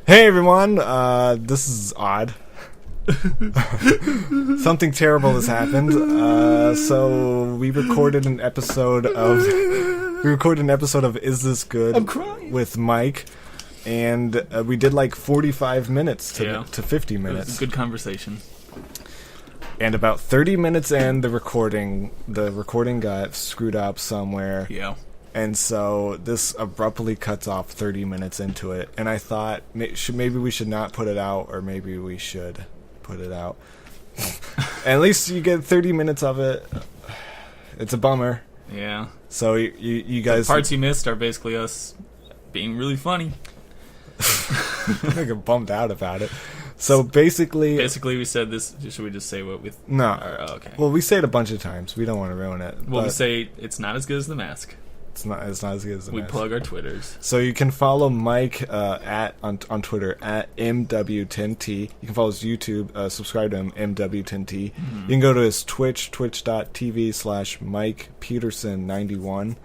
Hey everyone, this is odd. Something terrible has happened. So we recorded an episode of Is This Good? I'm crying. With Mike, and we did like 45 minutes to 50 minutes. It was a good conversation. And about 30 minutes in, the recording got screwed up somewhere. Yeah. And so this abruptly cuts off 30 minutes into it. And I thought maybe we should not put it out, or maybe we should put it out. At least you get 30 minutes of it. It's a bummer. Yeah. So you guys... The parts you missed are basically us being really funny. I get bummed out about it. So basically... Basically, we said this... Should we just say what we... No. Okay. Well, we say it a bunch of times. We don't want to ruin it. Well, we say it's not as good as The Mask. It's not as good as The Mask. We plug our Twitters. So you can follow Mike on Twitter at MW10T. You can follow his YouTube, subscribe to him, MW10T. Mm-hmm. You can go to his Twitch, twitch.tv/MikePeterson91.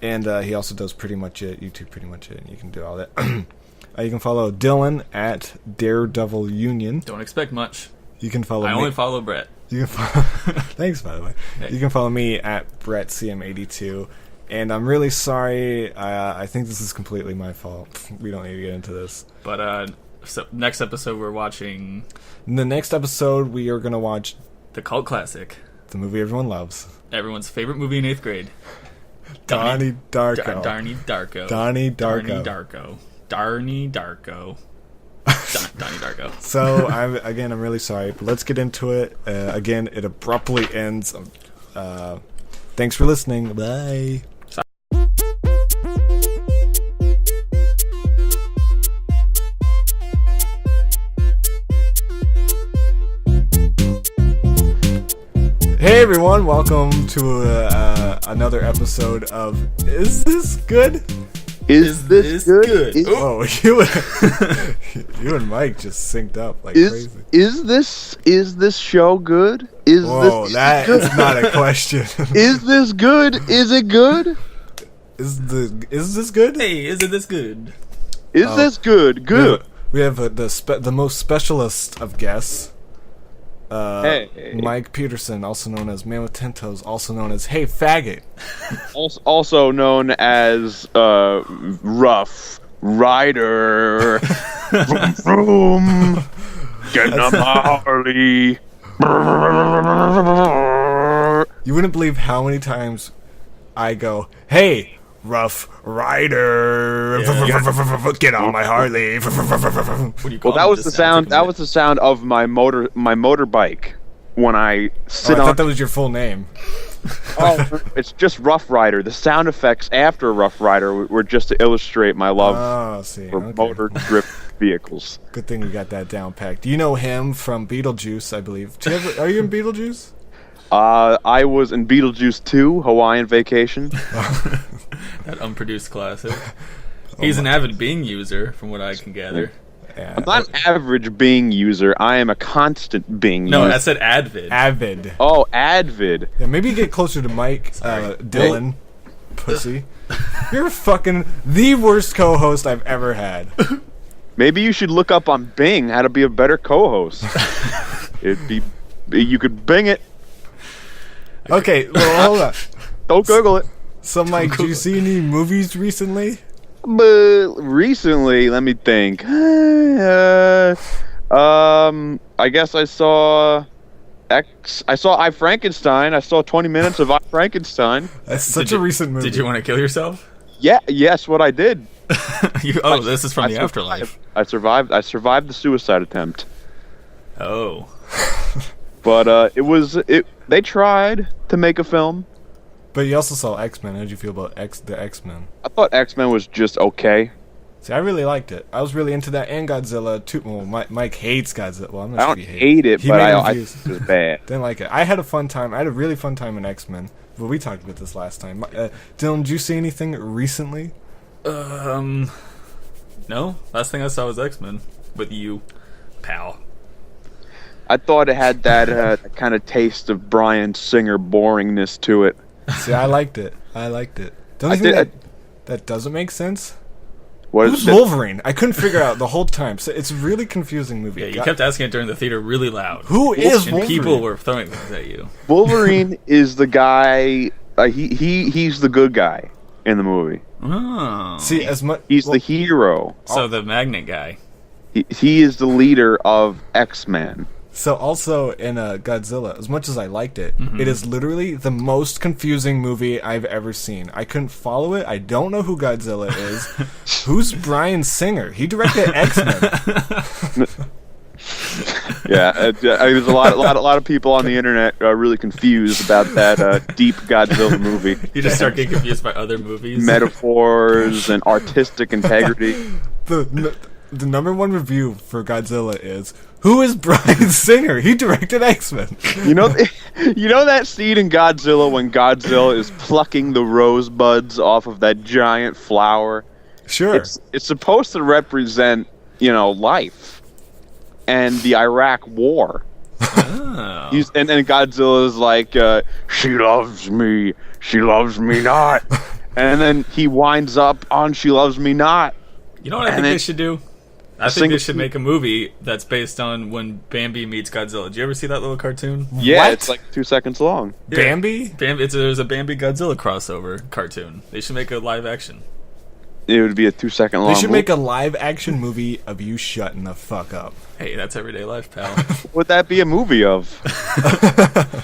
And he also does Pretty Much It, YouTube Pretty Much It, and you can do all that. You can follow Dylan at Daredevil Union. Don't expect much. You can follow I me. only follow Brett. You can follow Thanks, by the way. Hey. You can follow me at BrettCM82. And I'm really sorry. I think this is completely my fault. We don't need to get into this. But so next episode we're watching... In the next episode, we are going to watch... the cult classic. The movie everyone loves. Everyone's favorite movie in 8th grade. Donnie Darko. Donnie Darko. Donnie Darko. Donnie Darko. Donnie Darko. Donnie Darko. So, I'm really sorry. But let's get into it. Again, it abruptly ends. Thanks for listening. Bye. Hey everyone, welcome to another episode of Is This Good? Is this good? Oh, you and Mike just synced up like crazy. Is this show good? Whoa, that is not a question. Is this good? Is it good? Is this good? Hey, isn't this good? Is this good? Good. We have the most specialist of guests. Hey. Mike Peterson, also known as Man with Ten Toes, also known as Hey Faggot. Also known as Rough Rider. Vroom, vroom. Getting on my Harley. You wouldn't believe how many times I go, Hey, Rough Rider, get on my Harley. What do you call Well, that was the sound. That was the sound of my motorbike when I sit I on. thought that was your full name. Oh, it's just Rough Rider. The sound effects after Rough Rider were just to illustrate my love for motor-driven vehicles. Good thing we got that down packed. Do you know him from Beetlejuice, I believe? Are you in Beetlejuice? I was in Beetlejuice 2, Hawaiian Vacation. That unproduced classic. He's an avid Bing user, from what I can gather. Yeah. I'm not an average Bing user. I am a constant Bing user. No, I said Advid. Avid. Oh, Advid. Yeah, maybe get closer to Mike, Dylan. Pussy. You're fucking the worst co-host I've ever had. Maybe you should look up on Bing how to be a better co-host. You could Bing it. Okay, well, hold on. Don't Google it. So, Mike, do you see any movies recently? But recently, let me think. I guess I saw I saw I, Frankenstein. I saw 20 minutes of I, Frankenstein. That's such a recent movie. Did you want to kill yourself? Yeah, yes, what I did. This is from the afterlife. I survived the suicide attempt. Oh. But they tried to make a film. But you also saw X-Men. How did you feel about the X-Men? I thought X-Men was just okay. See, I really liked it. I was really into that, and Godzilla too. Well, Mike hates Godzilla. Well, I'm not I sure don't he hate it, but I think it was bad. Didn't like it. I had a fun time. I had a really fun time in X-Men. But we talked about this last time. Dylan, did you see anything recently? No. Last thing I saw was X-Men with you, pal. I thought it had that kind of taste of Bryan Singer boringness to it. See, I liked it. Don't you think that doesn't make sense? What Who's Wolverine? I couldn't figure out the whole time. So it's a really confusing movie. Yeah, you kept asking it during the theater really loud. Who is And Wolverine? people were throwing things at you. Wolverine is the guy. He's the good guy in the movie. Oh. See, as much He's the hero. So the magnet guy. He is the leader of X-Men. So also in Godzilla, as much as I liked it, Mm-hmm. it is literally the most confusing movie I've ever seen. I couldn't follow it. I don't know who Godzilla is. Who's Bryan Singer? He directed X-Men. Yeah, there's a lot of people on the internet really confused about that deep Godzilla movie. You just start getting confused by other movies. Metaphors and artistic integrity. The number one review for Godzilla is, who is Bryan Singer? He directed X-Men. You know that scene in Godzilla when Godzilla is plucking the rosebuds off of that giant flower? Sure. It's supposed to represent, life and the Iraq War. Oh. And then Godzilla is like, she loves me not. And then he winds up on She Loves Me Not. You know what I think they should do? I think they should make a movie that's based on when Bambi meets Godzilla. Did you ever see that little cartoon? Yeah, What? it's like 2 seconds long. Yeah. Bambi? There's a Bambi Godzilla crossover cartoon. They should make a live action. It would be a 2 second long. They should make a live action movie of you shutting the fuck up. Hey, that's everyday life, pal. What would that be a movie of? I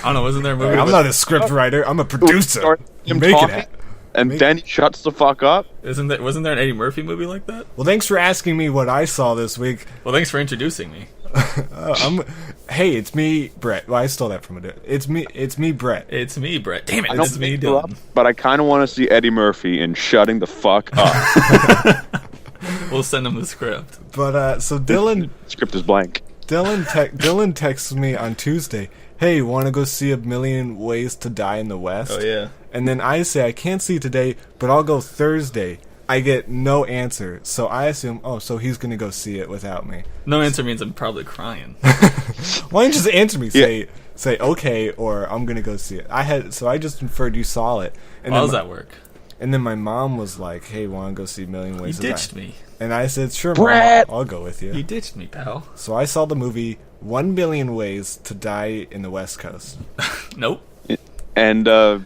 don't know, wasn't there a movie? I'm not a script writer. I'm a producer. Start him Make it talking, happen. and then he shuts the fuck up. Wasn't there an Eddie Murphy movie like that? Well, thanks for asking me what I saw this week. Well, thanks for introducing me. Hey, it's me, Brett. Well, I stole that from a. It's me, Brett. It's me, Brett. Damn it, I don't it's me, mean to interrupt, Dylan. but I kind of want to see Eddie Murphy in shutting the fuck up. We'll send him the script. But so Dylan Script is blank. Dylan texts me on Tuesday. Hey, want to go see A Million Ways to Die in the West? Oh yeah. And then I say I can't see today, but I'll go Thursday. I get no answer, so I assume, so he's gonna go see it without me. No answer means I'm probably crying. Why don't you just answer me? Yeah. Say okay, or I'm gonna go see it. I just inferred you saw it. And How then does that work? And then my mom was like, "Hey, want to go see A Million You Ways to Die?" ditched me. And I said, "Sure, Brett! Mom, I'll go with you." You ditched me, pal. So I saw the movie 1 Billion Ways to Die in the West Coast. Nope. And how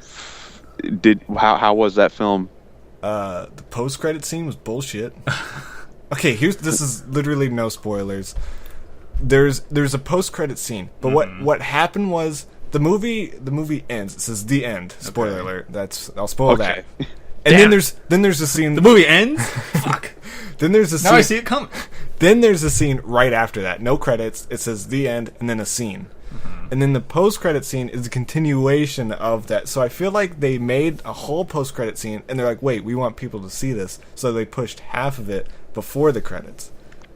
was that film? The post-credit scene was bullshit. Okay, this is literally no spoilers. There's a post-credit scene, but what happened was the movie ends. It says the end. Spoiler alert. I'll spoil that. And Damn. then there's a scene. The movie ends? Fuck. Then there's a scene. Now I see it coming. Then there's a scene right after that. No credits. It says the end, and then a scene. And then the post-credit scene is a continuation of that. So I feel like they made a whole post-credit scene, and they're like, wait, we want people to see this. So they pushed half of it before the credits.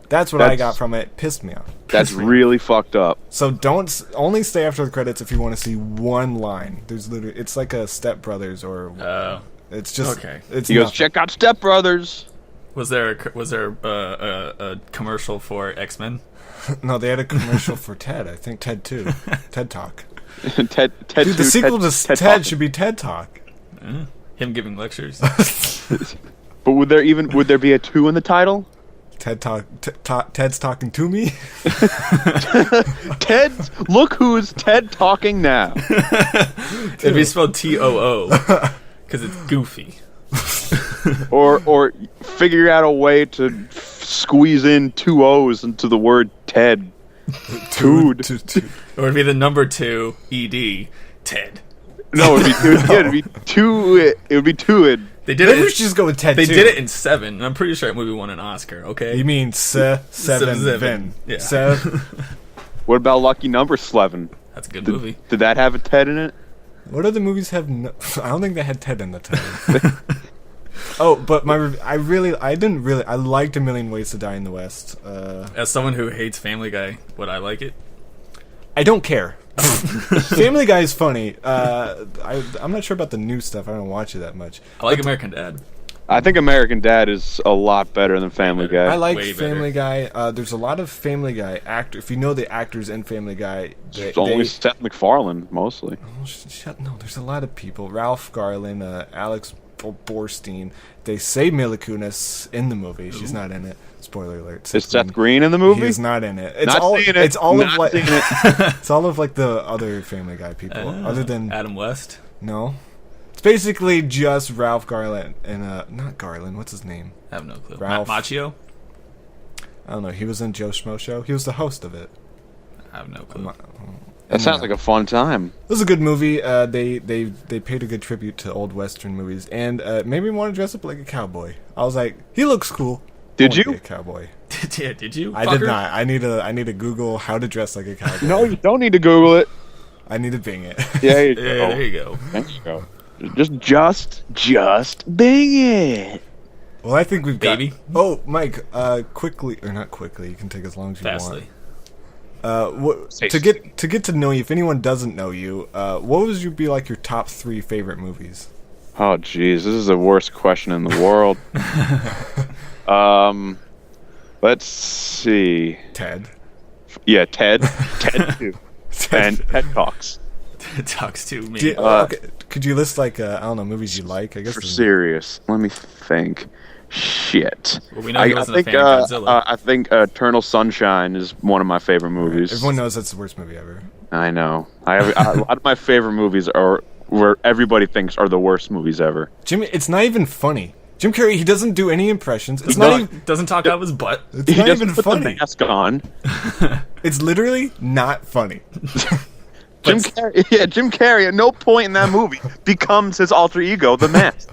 That's what I got from it. Pissed me off. That's really fucked up. So only stay after the credits if you want to see one line. There's literally, it's like a Step Brothers or it's just okay. It's He goes, nothing. check out Step Brothers. Was there a commercial for X-Men? No, they had a commercial for TED. I think TED 2. TED Talk. Ted Dude, the sequel to TED Talk. should be TED Talk. Him giving lectures. But would there be a 2 in the title? TED Talk. Ted's talking to me. Look who's Ted talking now. It'd be spelled TOO because it's goofy. or figure out a way to squeeze in 2 O's into the word Ted. Tood. Or it'd be the number 2 ED Ted. No, it'd be two. It would be two. They did Maybe it. we should just go with TED They 2. did it in 7, and I'm pretty sure that movie won an Oscar. Okay. You mean seven? Seven. Yeah. Seven. What about Lucky Number 11? That's a good movie. Did that have a Ted in it? What other movies have? I don't think they had TED in the title. Oh, but I liked A Million Ways to Die in the West. As someone who hates Family Guy, would I like it? I don't care. Family Guy is funny. I'm not sure about the new stuff. I don't watch it that much. I like American Dad. I think American Dad is a lot better than Family Guy. I like Way better. Family Guy. There's a lot of Family Guy if you know the actors in Family Guy, It's only Seth MacFarlane, mostly. No, there's a lot of people. Ralph Garland, Alex Borstein. They say Mila Kunis in the movie. She's not in it. Spoiler alert. Is Seth Green in the movie? He is not in it. Not seeing it. It's all Not of like seeing it. it's all of like the other Family Guy people, other than Adam West. no. It's basically just Ralph Garland and not Garland. What's his name? I have no clue. Ralph. Machio? I don't know. He was in Joe Schmo Show. He was the host of it. I have no clue. That sounds like a fun time. It was a good movie. They paid a good tribute to old Western movies, and made me want to dress up like a cowboy. I was like, he looks cool. Did I wanna you? be a cowboy? Did you? I did not. I need to Google how to dress like a cowboy. No, you don't need to Google it. I need to Bing it. Yeah, there you Yeah, go. there you go. There you go. Just Bing it. Well, I think we've got. Baby. Oh, Mike. Quickly or not quickly. You can take as long as you Fastly. want. To get to know you, if anyone doesn't know you, what would be like your top 3 favorite movies? Oh, jeez, this is the worst question in the world. Let's see. Ted. Yeah, Ted. Ted 2. And Ted Talks. Talks to me. Okay, could you list like I don't know, movies you like? I guess For serious. Let me think. Shit. Well, we know he I wasn't think a fan of Godzilla. I think Eternal Sunshine is one of my favorite movies. Everyone knows that's the worst movie ever. I know. A lot of my favorite movies are where everybody thinks are the worst movies ever. Jimmy, it's not even funny. Jim Carrey, he doesn't do any impressions. It's He not even. doesn't talk out of his butt. It's He not doesn't even put funny. the mask on. It's literally not funny. Jim Carrey at no point in that movie becomes his alter ego, the Mask,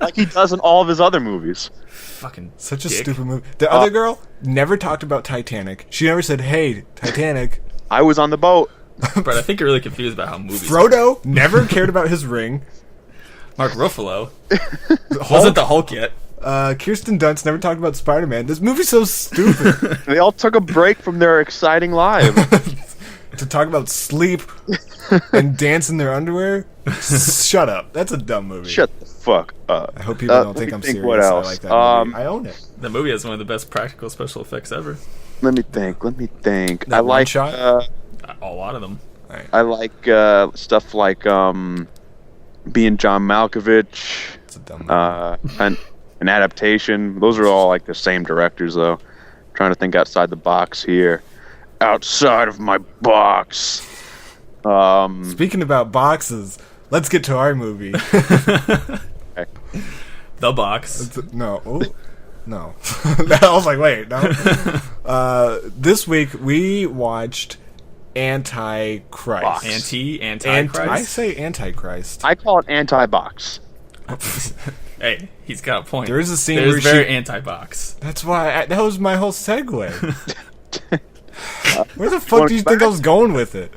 like he does in all of his other movies. Fucking Such a dick. stupid movie. The other girl never talked about Titanic. She never said, "Hey, Titanic." I was on the boat. Brett, I think you're really confused about how movies. Frodo never cared about his ring. Mark Ruffalo wasn't the Hulk yet. Kirsten Dunst never talked about Spider-Man. This movie's so stupid. They all took a break from their exciting lives. To talk about sleep and dance in their underwear? Shut up. That's a dumb movie. Shut the fuck up. I hope people don't let think me I'm think serious. what I else. like that movie. I own it. The movie has one of the best practical special effects ever. Let me think. That I one like. shot? A lot of them. I like stuff like being John Malkovich, It's a dumb movie. and an adaptation. Those are all like the same directors, though. Trying to think outside the box here. Outside of my box. Speaking about boxes, let's get to our movie. The Box. No. Oh, no. I was like, wait, no. This week we watched Antichrist. Antichrist. I say Antichrist. I call it anti-box. Hey, he's got a point. There is a scene There's where very she- anti-box. That's why that was my whole segue. Where the fuck wanna do you go think I back? was going with it?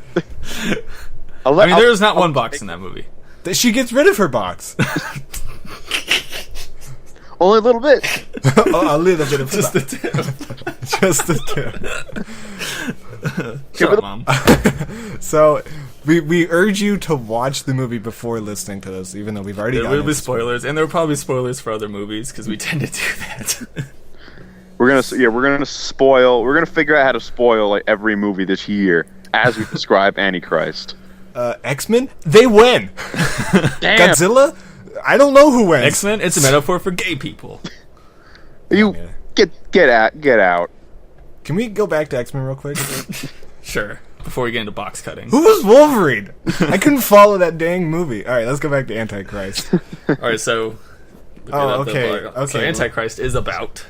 I mean, there's not one box in that movie. That she gets rid of her box. Only a little bit. A little bit of Just the box. tip. Just the tip. Shut up, Mom. So we urge you to watch the movie before listening to this, even though we've already There gotten will be into spoilers, and there will probably be spoilers for other movies because we tend to do that. We're gonna figure out how to spoil like every movie this year as we describe Antichrist. X-Men. They win. Damn, Godzilla. I don't know who wins. X-Men, it's a metaphor for gay people. you get out. Can we go back to X-Men real quick? Sure. Before we get into box cutting. Who was Wolverine? I couldn't follow that dang movie. All right, let's go back to Antichrist. All right, so. Oh, So okay. Antichrist is about.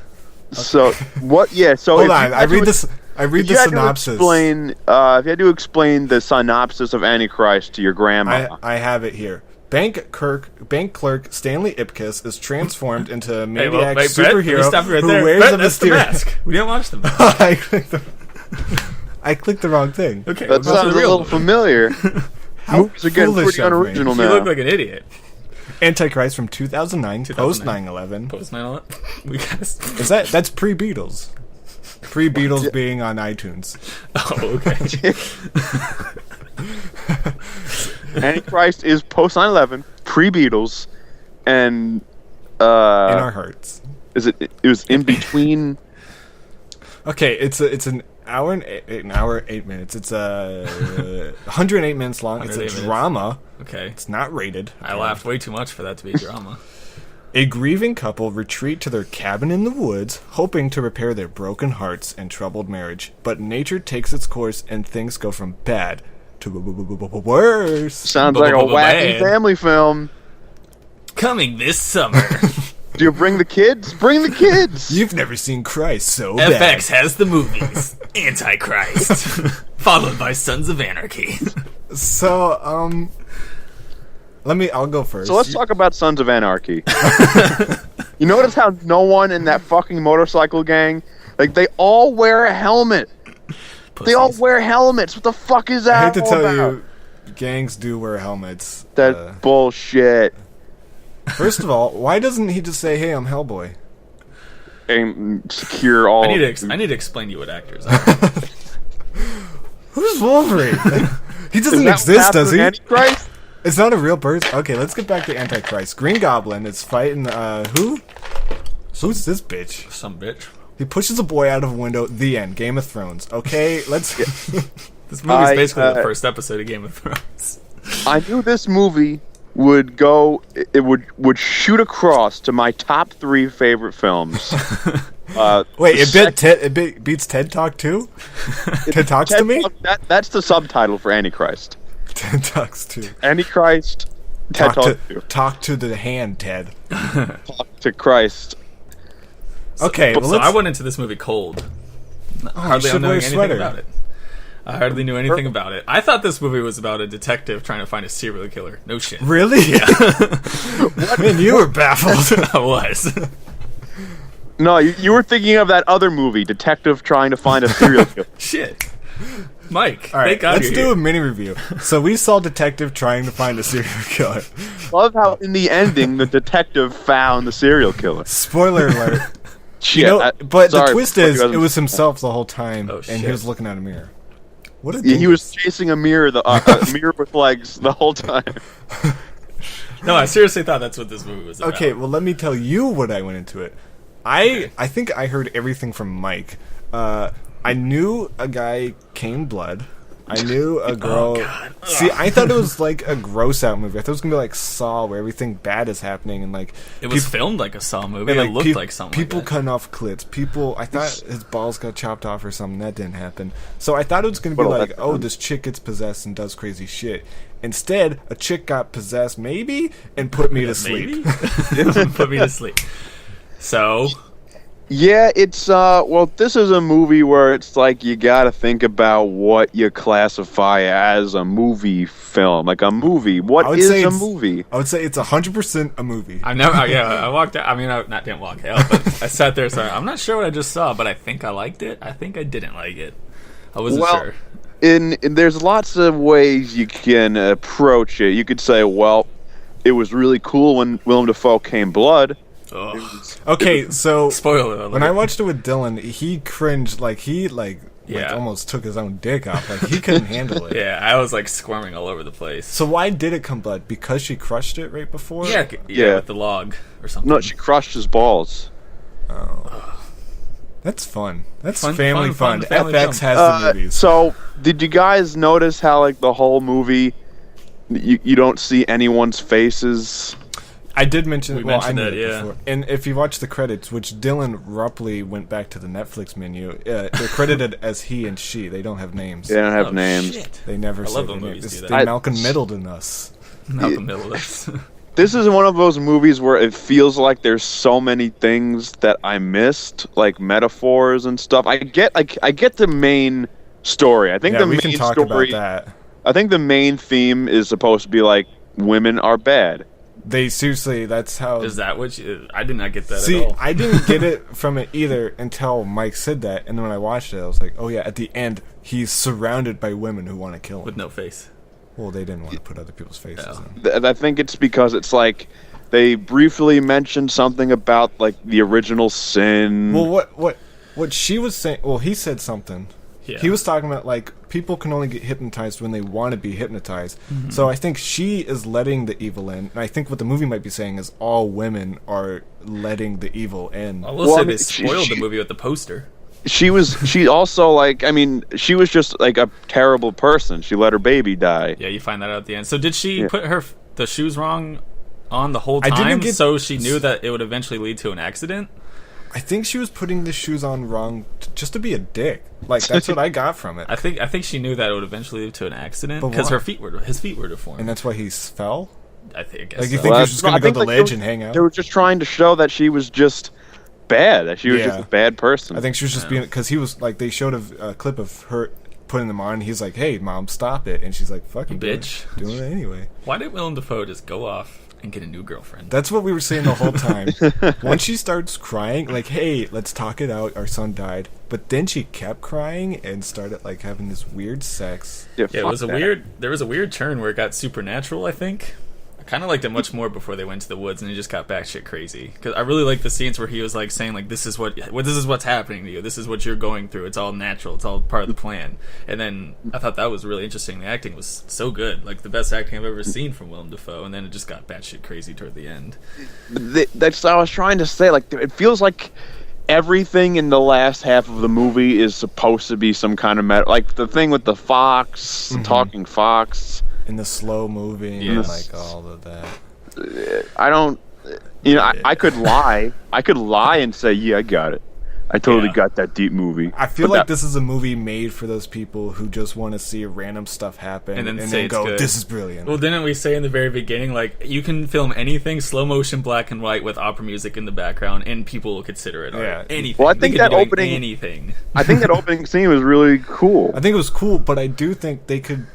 So what? Yeah. So Hold if on. you I had to read ex- this. I read if the you had to synopsis. explain, if you had to explain the synopsis of Antichrist to your grandma, I have it here. Bank clerk Stanley Ipkiss is transformed into a Hey, maniac well, wait, Brett, let me superhero stop you right who there. wears Brett, a that's the mysterious. mask. We didn't watch them. I clicked the wrong thing. Okay, that we'll go to sounds the a real little movie. familiar. Movies are getting foolish pretty of me. unoriginal You now. look like an idiot. Antichrist from 2009, post 2009. 9/11. Post 9/11. We got. Is that's pre-Beatles? Pre-Beatles being on iTunes. Oh, okay. Antichrist is post 9/11, pre-Beatles, and In our hearts. it was in between. Okay, it's an an hour 8 minutes. It's 108 minutes long. It's a 108 minutes. drama. Okay. It's not rated. I laughed way too much for that to be drama. A grieving couple retreat to their cabin in the woods, hoping to repair their broken hearts and troubled marriage. But nature takes its course, and things go from bad to worse. Sounds like a wacky family film. Coming this summer. Do you bring the kids? Bring the kids! You've never seen Christ so bad. FX has the movies Antichrist, followed by Sons of Anarchy. So, I'll go first. So let's talk about Sons of Anarchy. You notice how no one in that fucking motorcycle gang, like, they all wear a helmet. Pussies. They all wear helmets. What the fuck is that I hate to all tell about? you, gangs do wear helmets. That's bullshit. First of all, why doesn't he just say, "Hey, I'm Hellboy"? And secure all. I need to explain to you what actors are. Who's Wolverine? He doesn't Is that exist, what does he? happened to Antichrist? It's not a real person. Okay, let's get back to Antichrist. Green Goblin is fighting, who? Who's this bitch? Some bitch. He pushes a boy out of a window. The end. Game of Thrones. Okay, let's... This movie's basically the first episode of Game of Thrones. I knew this movie would go. It would shoot across to my top 3 favorite films. Wait, it beats TED Talk too? TED Talks to me? That's the subtitle for Antichrist. TED Talks too. Antichrist. TED Talk 2. Talk to the hand, Ted. Talk to Christ. Okay, well, So I went into this movie cold. Hardly knowing anything about it. I hardly knew anything about it. I thought this movie was about a detective trying to find a serial killer. No shit. Really? Yeah. Man, you were baffled. I was. No, you were thinking of that other movie, Detective Trying to Find a Serial Killer. Shit. Mike, All right, thank God let's you're do here. a mini review. So we saw Detective Trying to Find a Serial Killer. Love how in the ending the detective found the serial killer. Spoiler alert. Shit, You know, but sorry, the twist but is, you guys- it was himself the whole time, Oh, and shit. he was looking at a mirror. What a Yeah, he was dingus. chasing a mirror, a mirror with legs the whole time. No, I seriously thought that's what this movie was about. Okay, well, let me tell you what I went into it. I think I heard everything from Mike. I knew a guy came blood. I knew a girl. God. See, I thought it was like a gross out movie. I thought it was gonna be like Saw, where everything bad is happening, and like It was filmed like a Saw movie. and, It looked like something people like that. cutting off clits. People, I thought his balls got chopped off or something. That didn't happen. So I thought it was gonna be Well, like, that's oh, fun. this chick gets possessed and does crazy shit. Instead, a chick got possessed, maybe, and put me to sleep. Maybe? Put me to sleep. So, Yeah, it's well, this is a movie where it's like you gotta think about what you classify as a movie film. Like a movie. I What would is say a it's- movie? I would say it's 100% a movie. I never, I walked out. I mean, I didn't walk out, but I sat there, so I'm not sure what I just saw, but I think I liked it. I think I didn't like it. I wasn't Well, sure. There's lots of ways you can approach it. You could say, well, it was really cool when Willem Dafoe came blood. Ugh. Okay, so Spoiler alert. when I watched it with Dylan, he cringed like Yeah. almost took his own dick off. Like he couldn't handle it. Yeah, I was like squirming all over the place. So why did it come blood? Because she crushed it right before? Yeah, Yeah. with the log or something. No, she crushed his balls. That's fun. That's Fun, family fun, fun. family FX fun. has the movies. So, did you guys notice how, like, the whole movie, you don't see anyone's faces? I did mention. We Well, mentioned I knew that, it yeah. before. And if you watch the credits, which Dylan roughly went back to the Netflix menu, they're credited as he and she. They don't have names. They don't have Oh, names. shit. They never I say love their when names. movies do They that. Malcolm Middleton us. Malcolm Middleton. This is one of those movies where it feels like there's so many things that I missed, like metaphors and stuff. I get the main story. I think Yeah, the we main can talk story. about that. I think the main theme is supposed to be like women are bad. They seriously. That's how. Is that what you... I did not get that See, at all. I didn't get it from it either until Mike said that, and then when I watched it, I was like, "Oh yeah!" At the end, he's surrounded by women who want to kill him. With no face. Well, they didn't want to put other people's faces Oh. in. I think it's because it's like they briefly mentioned something about like the original sin. Well, what she was saying? Well, he said something. Yeah. He was talking about like people can only get hypnotized when they want to be hypnotized. Mm-hmm. So I think she is letting the evil in, and I think what the movie might be saying is all women are letting the evil in. I will Well, say I mean, they spoiled the movie with the poster. she also, like, I mean, she was just like a terrible person. She let her baby die. Yeah, you find that out at the end. So did she put the shoes wrong on the whole time, so she knew that it would eventually lead to an accident? I think she was putting the shoes on wrong just to be a dick. Like, that's what I got from it. I think she knew that it would eventually lead to an accident because his feet were deformed. And that's why he fell? I think. Like, you think he was just going to go to the ledge and hang out? They were just trying to show that she was just bad. That she was just a bad person. I think she was just being... Because he was... Like, they showed a clip of her putting them on. And he's like, hey, Mom, stop it. And she's like, fucking bitch. Doing it anyway. Why did Willem Dafoe just go off and get a new girlfriend? That's what we were saying the whole time. Once she starts crying, like, hey, let's talk it out, our son died. But then she kept crying and started, like, having this weird sex. Yeah, it was there was a weird turn where it got supernatural, I think. I kind of liked it much more before they went to the woods and it just got batshit crazy. Because I really like the scenes where he was like saying like, this is what's happening to you. This is what you're going through. It's all natural. It's all part of the plan. And then I thought that was really interesting. The acting was so good, like the best acting I've ever seen from Willem Dafoe. And then it just got batshit crazy toward the end. That's what I was trying to say. Like, it feels like everything in the last half of the movie is supposed to be some kind of like the thing with the fox, the talking fox. And the slow moving, and like all of that. I don't, I could lie. I could lie and say, yeah, I got it. I totally got that deep movie. I feel like this is a movie made for those people who just want to see random stuff happen and then go, good. This is brilliant. Well, didn't we say in the very beginning, like, you can film anything slow motion, black and white with opera music in the background, and people will consider it art. Anything. Well, I think that opening anything. I think that opening scene was really cool. I think it was cool, but I do think they could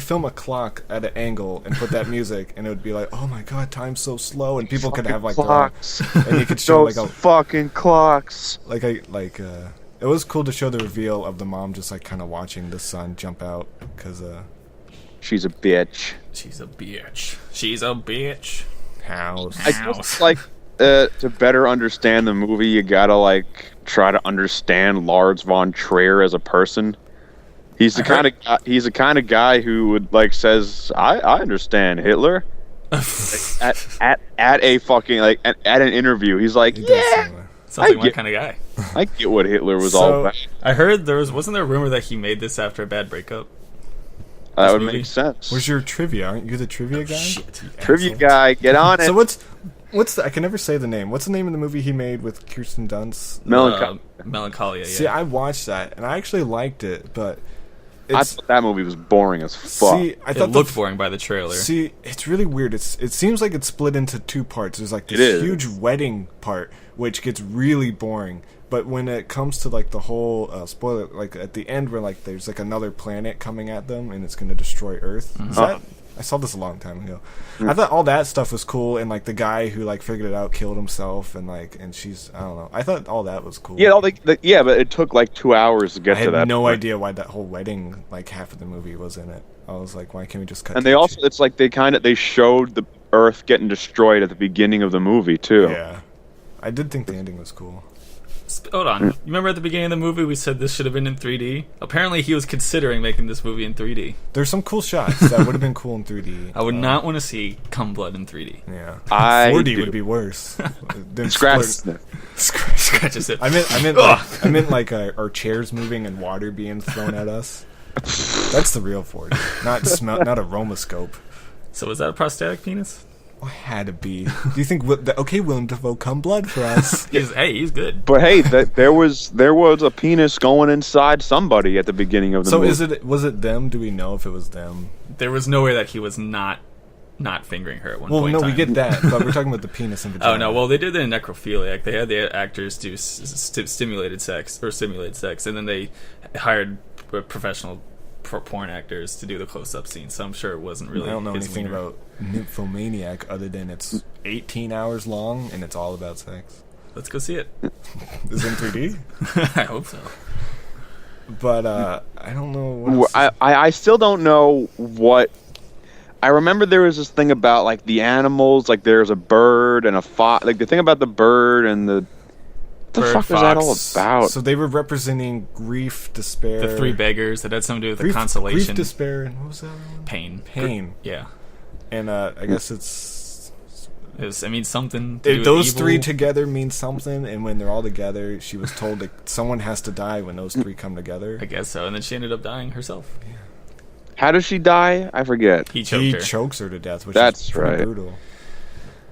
film a clock at an angle and put that music, and it would be like, oh my god, time's so slow, and people could have like clocks, and you could show like a fucking clocks. It was cool to show the reveal of the mom just like kind of watching the son jump out because she's a bitch. She's a bitch. She's a bitch. House. I just like to better understand the movie, you gotta like try to understand Lars von Trier as a person. He's the kind of guy who would like says, I understand Hitler. at a fucking like at an interview, he's like, sounds like my kind of guy. I get what Hitler was all about. I heard wasn't there a rumor that he made this after a bad breakup? That would make sense. Where's your trivia? Aren't you the trivia guy? Shit, trivia guy, get on it. So what's I can never say the name. What's the name of the movie he made with Kirsten Dunst? Melancholia. Yeah. See, I watched that and I actually liked it, but I thought that movie was boring as fuck. See, I thought it looked boring by the trailer. See, it's really weird. It seems like it's split into two parts. There's like this huge wedding part, which gets really boring. But when it comes to like the whole spoiler, like at the end where like there's like another planet coming at them and it's going to destroy Earth. I saw this a long time ago. I thought all that stuff was cool, and like the guy who like figured it out killed himself, and she's I don't know. I thought all that was cool. Yeah, but it took like 2 hours to get to that. I had no idea why that whole wedding, like half of the movie, was in it. I was like, why can't we just cut? And it's like they showed the Earth getting destroyed at the beginning of the movie too. Yeah, I did think the ending was cool. Hold on. You remember at the beginning of the movie we said this should have been in 3D? Apparently he was considering making this movie in 3D. There's some cool shots that would have been cool in 3D. I would not want to see cum blood in 3D. Yeah. 4D would be worse. Scratches it. I meant like our chairs moving and water being thrown at us. That's the real 4D. Not aromascope. So was that a prosthetic penis? Well, had to be. Do you think Willem Dafoe come blood for us? He's good. But hey, there was a penis going inside somebody at the beginning of the movie. So was it them? Do we know if it was them? There was no way that he was not fingering her at one point. Well, no, we get that, but we're talking about the penis and vagina. Oh no, well they did it in necrophiliac. They had the actors do stimulated sex, and then they hired professional porn actors to do the close-up scenes, so I'm sure it wasn't really. I don't know anything about Nymphomaniac other than it's 18 hours long and it's all about sex. Let's go see it. Is it in 3D? I hope so. But I don't know what I still don't know what. I remember there was this thing about like the animals, like there's a bird and a fox, like the thing about the bird and the what the fuck is that all about? So they were representing grief, despair. The three beggars that had something to do with the consolation. Grief, despair, and what was that one? Pain. Pain. Yeah. And I guess it's It means something. To do with Those evil. three together mean something, and when they're all together, she was told that someone has to die when those three come together. I guess so. And then she ended up dying herself. How does she die? I forget. He choked He her. chokes her to death, which That's is pretty right. brutal.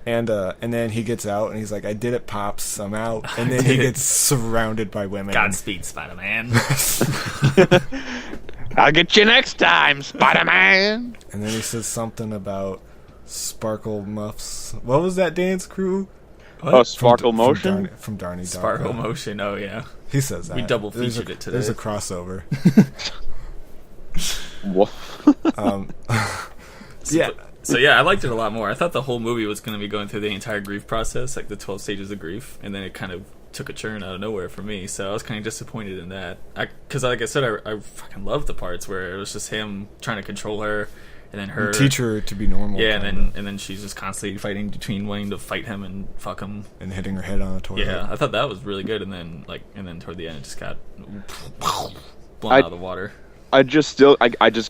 And then he gets out, and he's like, "I did it, Pops. I'm out." And then he gets surrounded by women. Godspeed, Spider-Man. I'll get you next time, Spider-Man. And then he says something about Sparkle Muffs. What was that dance crew? Oh, Sparkle Motion? From Darnie Sparkle Darko. Motion. Oh yeah. He says that. We double There's featured it today. There's a crossover. What? Yeah. So yeah, I liked it a lot more. I thought the whole movie was going to be going through the entire grief process, like the 12 stages of grief, and then it kind of took a turn out of nowhere for me. So I was kind of disappointed in that. Because like I said, I fucking loved the parts where it was just him trying to control her, and then her Teach her to be normal. yeah, kinda, and then she's just constantly fighting between wanting to fight him and fuck him. and hitting her head on a toilet. Yeah, I thought that was really good, and then toward the end it just got blown out of the water. I just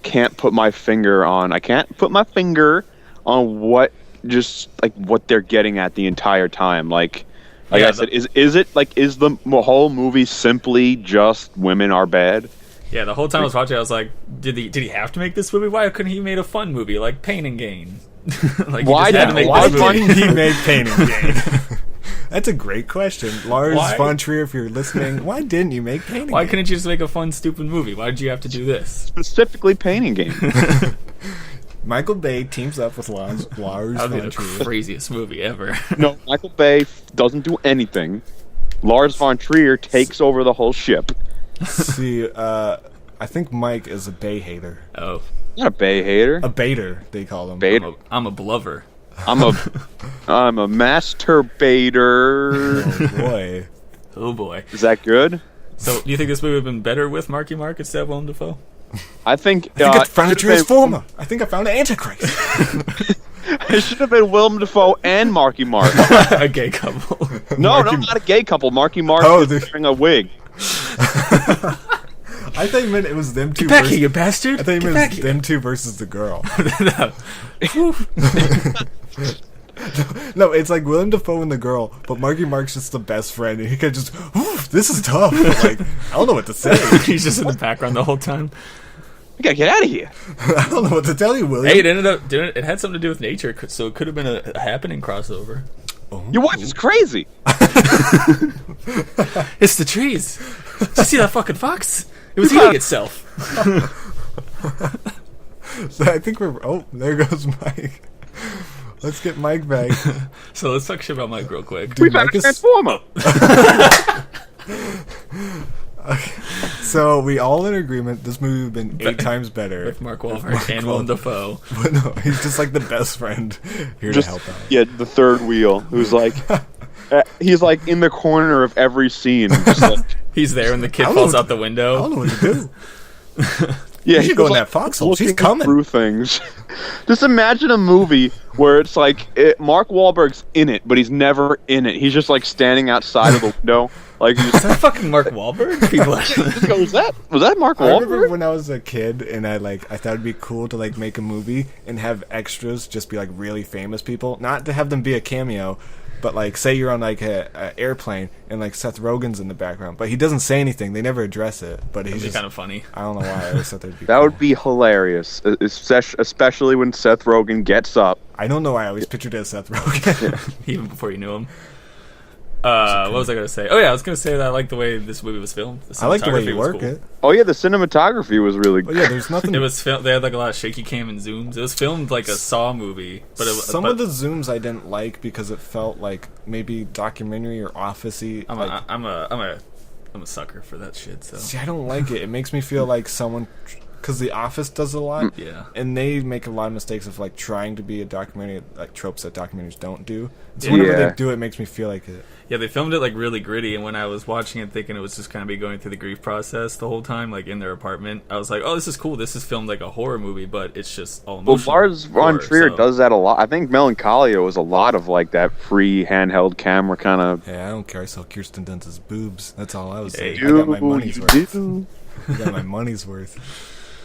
can't put my finger on. I can't put my finger on what they're getting at the entire time. Like Yeah, I said, is the whole movie simply just women are bad? Yeah, the whole time I was watching, I was like, did he have to make this movie? Why couldn't he made a fun movie like Pain and Gain? Like, he Why just had to did- make why this movie. didn't he make Pain and Gain? That's a great question. Lars Why? von Trier, if you're listening, why didn't you make Pain and Why Gain? couldn't you just make a fun, stupid movie? Why did you have to do this? Specifically, Painting Game. Michael Bay teams up with Lars That would be von the Trier. craziest movie ever. No, Michael Bay doesn't do anything. Lars von Trier takes over the whole ship. See, I think Mike is a Bay hater. Oh, Not a Bay hater. A baiter, they call him. Baiter. I'm a blover. I'm a masturbator. Oh, boy. Oh boy. Is that good? So, do you think this movie would have been better with Marky Mark instead of Willem Dafoe? I think I think I found a it should have been- transformer. I think I found an Antichrist. It should have been Willem Dafoe and Marky Mark. A gay couple. No, Marky- not a gay couple. Marky Mark Oh, is the- wearing a wig. I thought you meant it was them two Back versus... here, you bastard! I thought you Get meant back it was here. them two versus the girl. No. No, it's like Willem Dafoe and the girl, but Marky Mark's just the best friend, and he could just, this is tough. Like, I don't know what to say. He's just in the background the whole time. We gotta get out of here. I don't know what to tell you, William. Hey, it ended up doing it had something to do with nature, so it could have been a happening crossover. Your wife is crazy. It's the trees. Did you see that fucking fox? It was eating itself. So I think we're. Oh, there goes Mike. Let's get Mike back. So let's talk shit about Mike real quick. We Dude, found Mike a is, transformer. so we all in agreement. This movie would have been 8 times better. With Mark Wahlberg and Willem Dafoe. But no, he's just like the best friend here Just to help out. yeah, the third wheel. Who's like, he's like in the corner of every scene. Just like, He's there when the kid I don't know falls what out the I don't window. know what to do. yeah, You should he go was, in like, that foxhole. She's looking coming. through things. Just imagine a movie where it's like Mark Wahlberg's in it, but he's never in it. He's just like standing outside of the window, like he's Is just, that fucking Mark Wahlberg? People was that Mark I remember Wahlberg? when I was a kid and I thought it'd be cool to like make a movie and have extras just be like really famous people, not to have them be a cameo, but like say you're on like a airplane and like Seth Rogen's in the background, but he doesn't say anything. They never address it, but he's It'd be just kind of funny. I don't know why I always thought that'd be That cool. would be hilarious, especially when Seth Rogen gets up. I don't know why I always pictured it as Seth Rogen. Even before you knew him. What was I gonna say? Oh yeah, I was gonna say that I like the way this movie was filmed. I like the way cinematography you was work cool. it. Oh yeah, the cinematography was really Oh good. yeah, there's nothing. It was filmed. They had like a lot of shaky cam and zooms. It was filmed like a Saw movie, but it, Some but of the zooms I didn't like because it felt like maybe documentary or officey. I'm a sucker for that shit. So See, I don't like it. It makes me feel like someone, because The Office does a lot, yeah. and they make a lot of mistakes of like trying to be a documentary, like tropes that documentaries don't do. So whenever Yeah. they do it, makes me feel like it. Yeah, they filmed it like really gritty, and when I was watching it, thinking it was just kind of be going through the grief process the whole time, like in their apartment, I was like, "Oh, this is cool. This is filmed like a horror movie, but it's just all Well, emotional." Lars von horror, Trier so- does that a lot. I think Melancholia was a lot of like that free handheld camera kind of. Yeah, I don't care. I saw Kirsten Dunst's boobs. That's all I was saying. Hey. I got my Do money's you worth. do? I got my money's worth.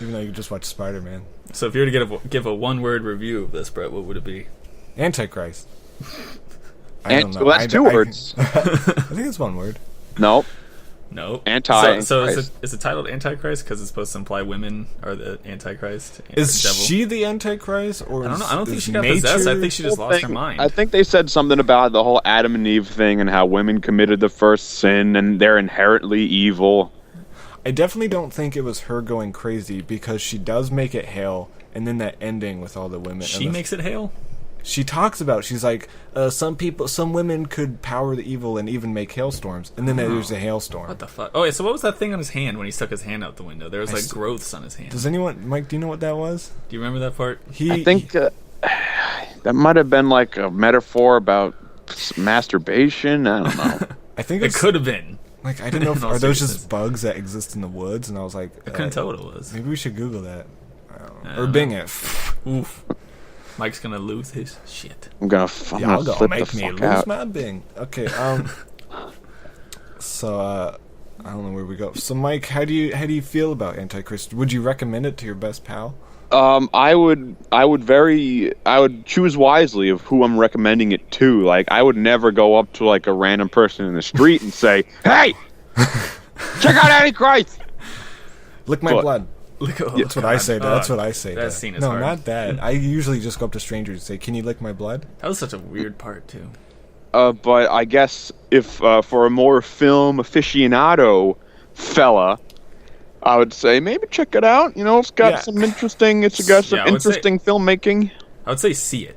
Even though you just watched Spider-Man. So if you were to give a one-word review of this, Brett, what would it be? Antichrist. I don't know. Well, that's two words. I think it's one word. Nope. No. Anti. So is it titled Antichrist because it's supposed to imply women are the Antichrist? Is the devil? she the Antichrist, or I don't know. I don't think is she got nature- possessed. I think she just lost her thing, mind. I think they said something about the whole Adam and Eve thing and how women committed the first sin and they're inherently evil. I definitely don't think it was her going crazy because she does make it hail, and then that ending with all the women. She makes it hail. She talks about. She's like, some women could power the evil and even make hailstorms, and then there's a hailstorm. What the fuck? Oh, yeah, so what was that thing on his hand when he stuck his hand out the window? There was like growths on his hand. Does anyone, Mike? Do you know what that was? Do you remember that part? I think that might have been like a metaphor about masturbation. I don't know. I think It could have been. Like, I didn't know. In all Are those seriousness. just bugs that exist in the woods? And I was like, I couldn't tell what it was. maybe we should Google that, I don't know. I Or don't Bing know. it. Oof. Mike's gonna lose his shit. I'm gonna Y'all gonna flip make the me fuck lose out. my Bing. Okay. So I don't know where we go. So Mike, how do you feel about Antichrist? Would you recommend it to your best pal? I would choose wisely of who I'm recommending it to. Like, I would never go up to like a random person in the street and say, "Hey, check out Antichrist." Lick my But- blood. That's what I say. That's what I say. That to- scene is no, hard. not that. I usually just go up to strangers and say, "Can you lick my blood?" That was such a weird part too. But I guess if for a more film aficionado fella, I would say maybe check it out. You know, it's got Yeah. some interesting. It's got some Yeah, I would say- interesting filmmaking. I would say see it,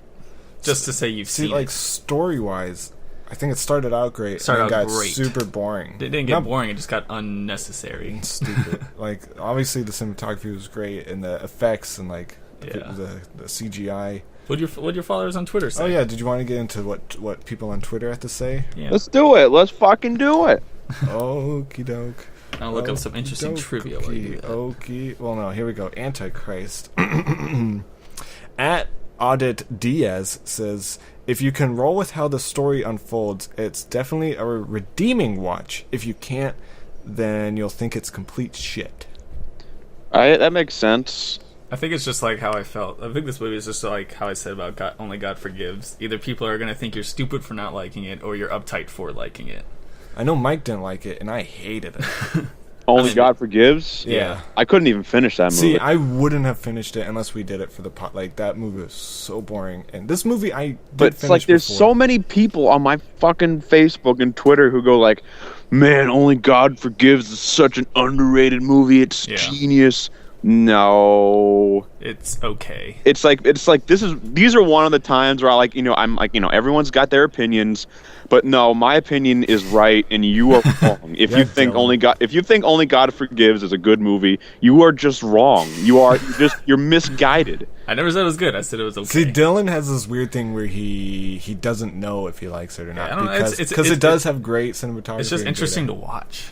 just to say you've See, seen like it. story wise, I think it started out great. Started and then out got great. super boring. It didn't get Not boring. It just got unnecessary. stupid. Like, obviously the cinematography was great and the effects and like Yeah. the CGI. What your followers on Twitter say? Oh yeah, did you want to get into what people on Twitter have to say? Yeah. Let's do it. Let's fucking do it. Okie doke. I'll look up some interesting trivia while you do that. Okie. Well, no, here we go. Antichrist. At Audit Diaz says, if you can roll with how the story unfolds, it's definitely a redeeming watch. If you can't, then you'll think it's complete shit. That makes sense. I think it's just like how I felt. I think this movie is just like how I said about God, only God forgives. Either people are going to think you're stupid for not liking it, or you're uptight for liking it. I know Mike didn't like it, and I hated it. Only God forgives. Yeah. I couldn't even finish that movie. See, I wouldn't have finished it unless we did it for the pot. Like, that movie was so boring. And this movie, I did But it's finish like there's before. so many people on my fucking Facebook and Twitter who go like, "Man, Only God Forgives is such an underrated movie. It's Yeah. genius." No. It's okay. It's like these are one of the times where I'm like, everyone's got their opinions, but no, my opinion is right and you are wrong. If Yeah, you think Dylan. Only God Forgives is a good movie, you are just wrong. You're misguided. I never said it was good. I said it was okay. See, Dylan has this weird thing where he doesn't know if he likes it or not I don't know. because it does have great cinematography. It's just and interesting to great watch.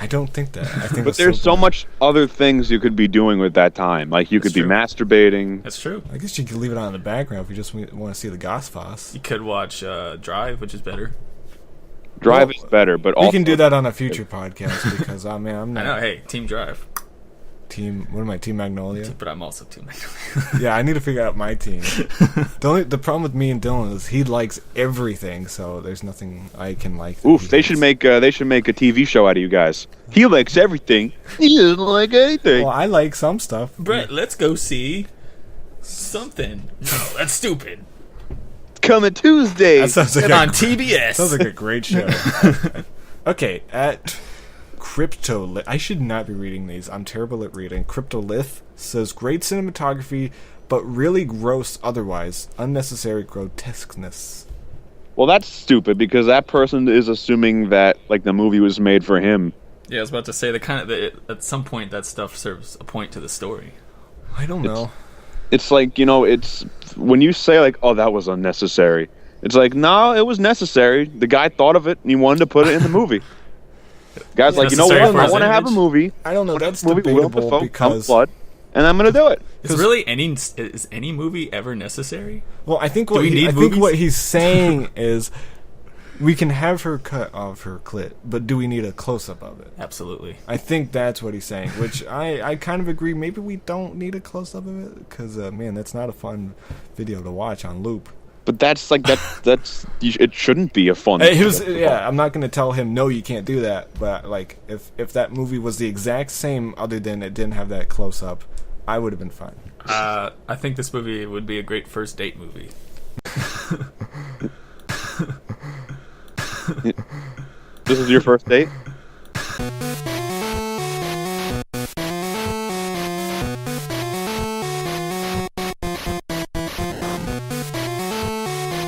I don't think that. I think But it's there's so boring. much other things you could be doing with that time. Like you That's could be true. masturbating. That's true. I guess you could leave it on in the background if you just want to see the Gosfos. You could watch Drive, which is better. Drive Well, is better, but We also can do that on a future podcast because I'm I not know. Hey, Team Drive. team. What am I? Team Magnolia. But I'm also Team. Yeah, I need to figure out my team. The problem with me and Dylan is he likes everything, so there's nothing I can like. that Oof, he they should hates. make a TV show out of you guys. He likes everything. He doesn't like anything. Well, I like some stuff. Brett, let's go see something. No, that's stupid. Coming Tuesday. That sounds like And a, on TBS. sounds like a great show. Okay, at Cryptolith, I should not be reading these. I'm terrible at reading. Cryptolith says great cinematography, but really gross otherwise. Unnecessary grotesqueness. Well, that's stupid because that person is assuming that like the movie was made for him. Yeah, I was about to say at some point that stuff serves a point to the story. I don't know. It's like, it's when you say like, "Oh, that was unnecessary." It's like, no, it was necessary. The guy thought of it and he wanted to put it in the movie. Guy's like, you know Necessary what? for I his want to have a image? movie. I don't know. That's Movie Will debatable Dafoe, because blood, and I'm gonna do it. Is any movie ever necessary? well, I think we need I think movies? what he's saying is we can have her cut off her clit, but do we need a close up of it? Absolutely. I think that's what he's saying, which I kind of agree. Maybe we don't need a close up of it because man, that's not a fun video to watch on loop. But that's like it shouldn't be a fun. I'm not going to tell him no, you can't do that. But like, if that movie was the exact same, other than it didn't have that close up, I would have been fine. I think this movie would be a great first date movie. This is your first date?